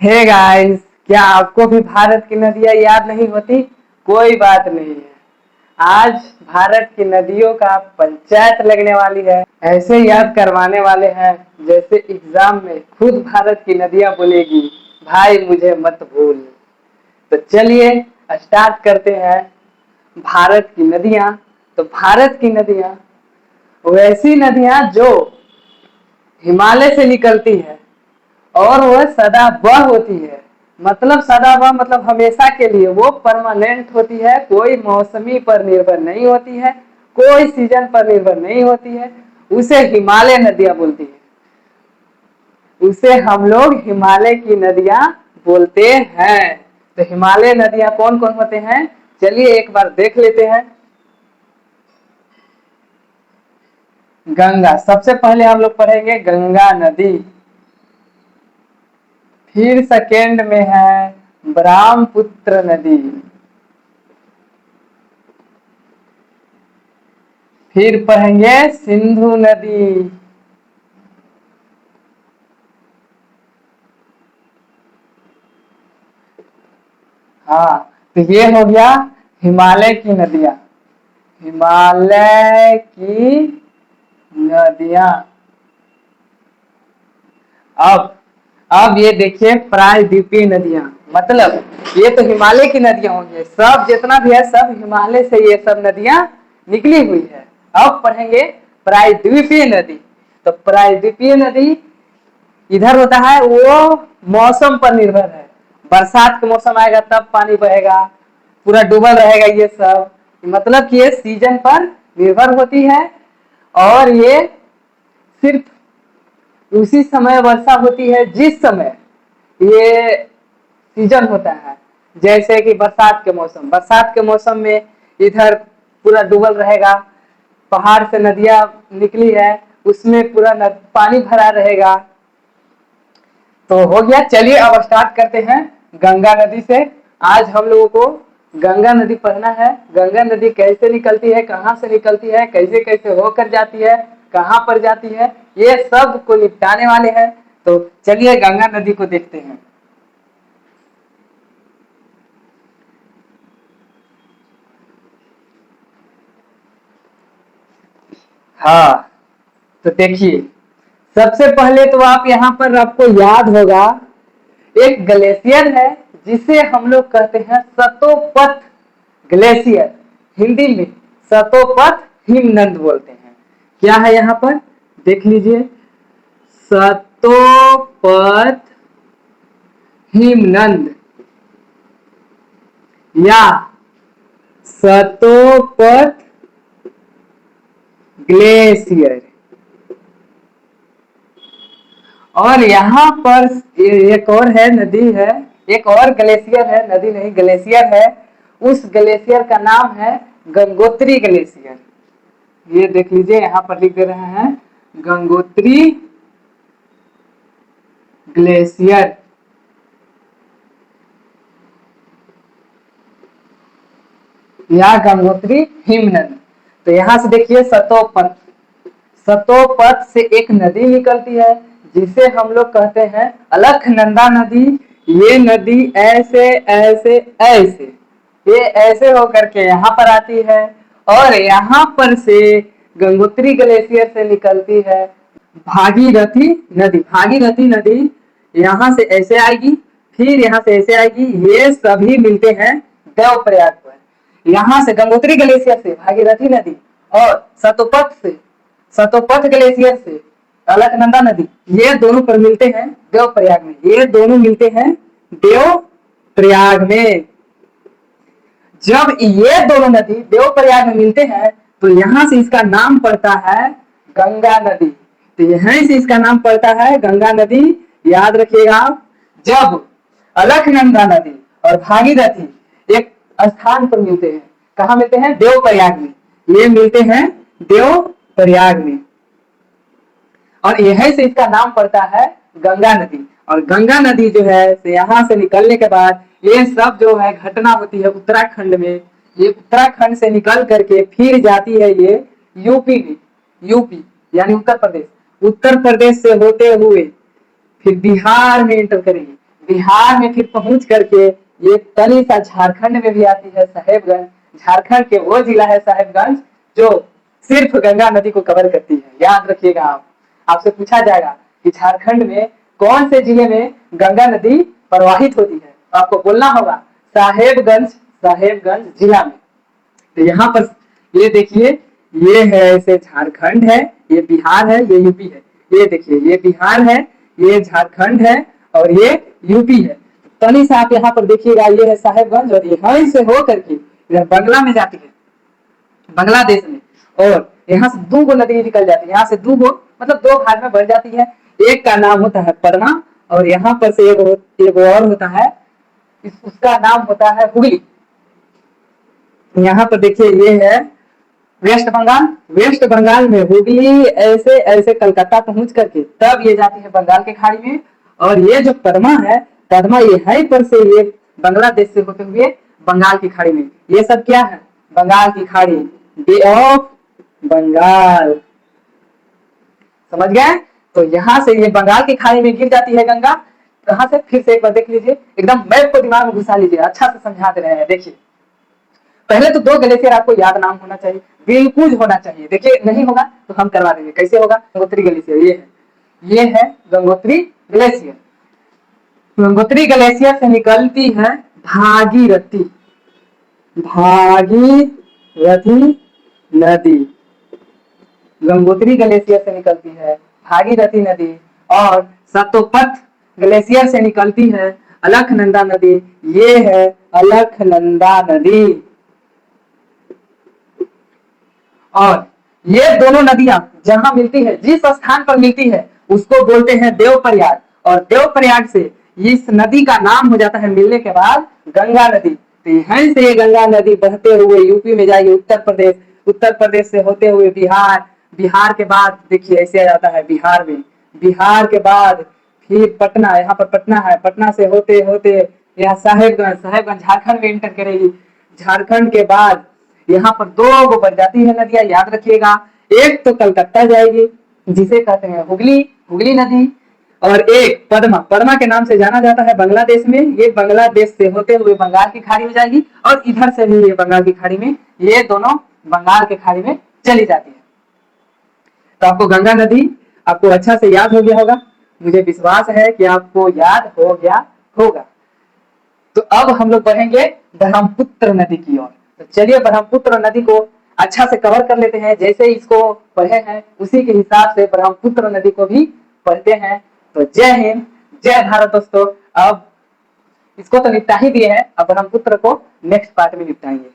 Hey guys, क्या आपको भी भारत की नदियां याद नहीं होती? कोई बात नहीं है। आज भारत की नदियों का पंचायत लगने वाली है। ऐसे याद करवाने वाले हैं जैसे एग्जाम में खुद भारत की नदियां बोलेगी, भाई मुझे मत भूल। तो चलिए स्टार्ट करते हैं। भारत की नदियां। तो भारत की नदियां वैसी नदियां जो हिमालय से निकलती है और वह सदाबहार होती है। मतलब सदाबहार मतलब हमेशा के लिए, वो परमानेंट होती है, कोई मौसमी पर निर्भर नहीं होती है, कोई सीजन पर निर्भर नहीं होती है। उसे हिमालय नदियां बोलती है। उसे हम लोग हिमालय की नदियां बोलते हैं। तो हिमालय नदियां कौन कौन होते हैं, चलिए एक बार देख लेते हैं। गंगा, सबसे पहले हम लोग पढ़ेंगे गंगा नदी। फिर सेकेंड में है ब्रह्मपुत्र नदी। फिर पढ़ेंगे सिंधु नदी। हाँ, तो ये हो गया हिमालय की नदियां। हिमालय की नदियां। अब ये देखिए प्रायद्वीपीय नदियां। मतलब ये तो हिमालय की नदियां होंगी, सब जितना भी है सब हिमालय से ये सब नदियां निकली हुई है। अब पढ़ेंगे प्रायद्वीपीय नदी। तो प्रायद्वीपीय नदी इधर होता है, वो मौसम पर निर्भर है। बरसात का मौसम आएगा तब पानी बहेगा, पूरा डूबल रहेगा ये सब। मतलब कि ये सीजन पर निर्भर होती है और ये सिर्फ उसी समय वर्षा होती है जिस समय ये सीजन होता है। जैसे कि बरसात के मौसम में इधर पूरा डूबल रहेगा, पहाड़ से नदियां निकली है, उसमें पूरा पानी भरा रहेगा। तो हो गया। चलिए अब स्टार्ट करते हैं गंगा नदी से। आज हम लोगों को गंगा नदी पढ़ना है। गंगा नदी कैसे निकलती है, कहाँ से निकलती है, कैसे कैसे होकर जाती है, कहाँ पर जाती है, ये सब को निपटाने वाले हैं। तो चलिए गंगा नदी को देखते हैं। हाँ, तो देखिए सबसे पहले तो आप यहाँ पर आपको याद होगा एक ग्लेशियर है जिसे हम लोग कहते हैं सतोपथ ग्लेशियर। हिंदी में सतोपथ हिमनद बोलते हैं। क्या है यहाँ पर देख लीजिए, सतोपथ हिमनद या सतोपथ ग्लेशियर। और यहाँ पर एक और है, नदी है, एक और ग्लेशियर है, नदी नहीं ग्लेशियर है। उस ग्लेशियर का नाम है गंगोत्री ग्लेशियर। ये देख लीजिए यहाँ पर लिख दे रहे हैं गंगोत्री ग्लेशियर या गंगोत्री हिमनद। तो यहाँ से देखिए सतोपथ, सतोपथ से एक नदी निकलती है जिसे हम लोग कहते हैं अलकनंदा नदी। ये नदी ऐसे ऐसे ऐसे ये ऐसे होकर के यहाँ पर आती है और यहाँ पर से गंगोत्री ग्लेशियर से निकलती है भागीरथी नदी। भागीरथी नदी यहाँ से ऐसे आएगी, फिर यहाँ से ऐसे आएगी, ये सभी मिलते हैं देवप्रयाग पर। यहाँ से गंगोत्री ग्लेशियर से भागीरथी नदी और सतोपथ ग्लेशियर से अलकनंदा नदी, ये दोनों पर मिलते हैं देवप्रयाग में। ये दोनों मिलते हैं देवप्रयाग में। जब ये दोनों नदी देवप्रयाग में मिलते हैं तो यहाँ से इसका नाम पड़ता है गंगा नदी। तो यहीं से इसका नाम पड़ता है गंगा नदी। याद रखिएगा आप, जब अलकनंदा नदी और भागीरथी एक स्थान पर मिलते हैं, कहाँ मिलते हैं, देवप्रयाग में। ये मिलते हैं देवप्रयाग में और यहीं से इसका नाम पड़ता है गंगा नदी। और गंगा नदी जो है यहाँ से निकलने के बाद ये सब जो है घटना होती है उत्तराखंड में। ये उत्तराखंड से निकल करके फिर जाती है ये यूपी में। यूपी यानी उत्तर प्रदेश। उत्तर प्रदेश से होते हुए फिर बिहार में एंटर करेंगे। बिहार में फिर पहुंच करके ये तनी सा झारखंड में भी आती है, साहेबगंज। झारखंड के वो जिला है साहेबगंज जो सिर्फ गंगा नदी को कवर करती है। याद रखिएगा, आप आपसे पूछा जाएगा कि झारखंड में कौन से जिले में गंगा नदी प्रवाहित होती है, तो आपको बोलना होगा साहेबगंज, साहेबगंज जिला में। तो यहाँ पर ये देखिए, ये है ऐसे झारखंड है, ये बिहार है, ये यूपी है। ये देखिए, ये बिहार है, ये झारखंड है और ये यूपी है। तनी से आप यहाँ पर देखिएगा, ये है साहेबगंज और यहाँ से हो करके इधर बंगला में जाती है, बांग्लादेश में। और यहाँ से दो गो नदी निकल जाती है, यहाँ से दो गो मतलब दो भाग में बढ़ जाती है। एक का नाम होता है परमा और यहाँ पर से एक और होता है, उसका नाम होता है हुगली। यहाँ पर देखिए, ये है वेस्ट बंगाल। वेस्ट बंगाल में हुगली ऐसे ऐसे कलकत्ता पहुंच करके तब ये जाती है बंगाल के खाड़ी में। और ये जो परमा है, परमा ये है पर से ये बांग्लादेश से होते हुए बंगाल की खाड़ी में। ये सब क्या है? बंगाल की खाड़ी, बे ऑफ बंगाल। समझ गए? तो यहाँ से ये बंगाल की खाड़ी में गिर जाती है गंगा। कहाँ से? फिर से एक बार देख लीजिए, एकदम मैप को दिमाग में घुसा लीजिए, अच्छा से समझा दे रहे हैं। देखिए, पहले तो दो ग्लेशियर आपको याद नाम होना चाहिए, बिल्कुल होना चाहिए। देखिए, नहीं होगा तो हम करवा देंगे। कैसे होगा? गंगोत्री ग्लेशियर ये है गंगोत्री ग्लेशियर। गंगोत्री ग्लेशियर से निकलती है भागीरथी, भागीरथी नदी। गंगोत्री ग्लेशियर से निकलती है भागीरथी नदी और सतोपथ ग्लेशियर से निकलती है अलकनंदा नदी। ये है अलकनंदा नदी। और ये दोनों नदियां जहां मिलती है, जिस स्थान पर मिलती है उसको बोलते हैं देवप्रयाग। और देवप्रयाग से इस नदी का नाम हो जाता है मिलने के बाद गंगा नदी। तो यहीं से ये गंगा नदी बहते हुए यूपी में जाएगी, उत्तर प्रदेश, उत्तर प्रदेश से होते हुए बिहार, बिहार के बाद देखिए ऐसे आ जाता है बिहार में, बिहार के बाद फिर पटना, यहाँ पर पटना है, पटना से होते होते यहाँ साहेबगंज, साहेबगंज झारखंड में एंटर करेगी। झारखंड के बाद यहाँ पर दो गो बन जाती है नदियां, याद रखिएगा। एक तो कलकत्ता जाएगी जिसे कहते हैं हुगली, हुगली नदी। और एक पद्मा, पद्मा के नाम से जाना जाता है बांग्लादेश में। ये बांग्लादेश से होते हुए बंगाल की खाड़ी में जाएगी और इधर से भी ये बंगाल की खाड़ी में, ये दोनों बंगाल के खाड़ी में चली जाती है। तो आपको गंगा नदी आपको अच्छा से याद हो गया होगा, मुझे विश्वास है कि आपको याद हो गया होगा। तो अब हम लोग बढ़ेंगे ब्रह्मपुत्र नदी की ओर। तो चलिए ब्रह्मपुत्र नदी को अच्छा से कवर कर लेते हैं। जैसे इसको पढ़े हैं उसी के हिसाब से ब्रह्मपुत्र नदी को भी पढ़ते हैं। तो जय हिंद, जय भारत दोस्तों। अब इसको तो निपटा ही दिए हैं, अब ब्रह्मपुत्र को नेक्स्ट पार्ट में निपटाएंगे।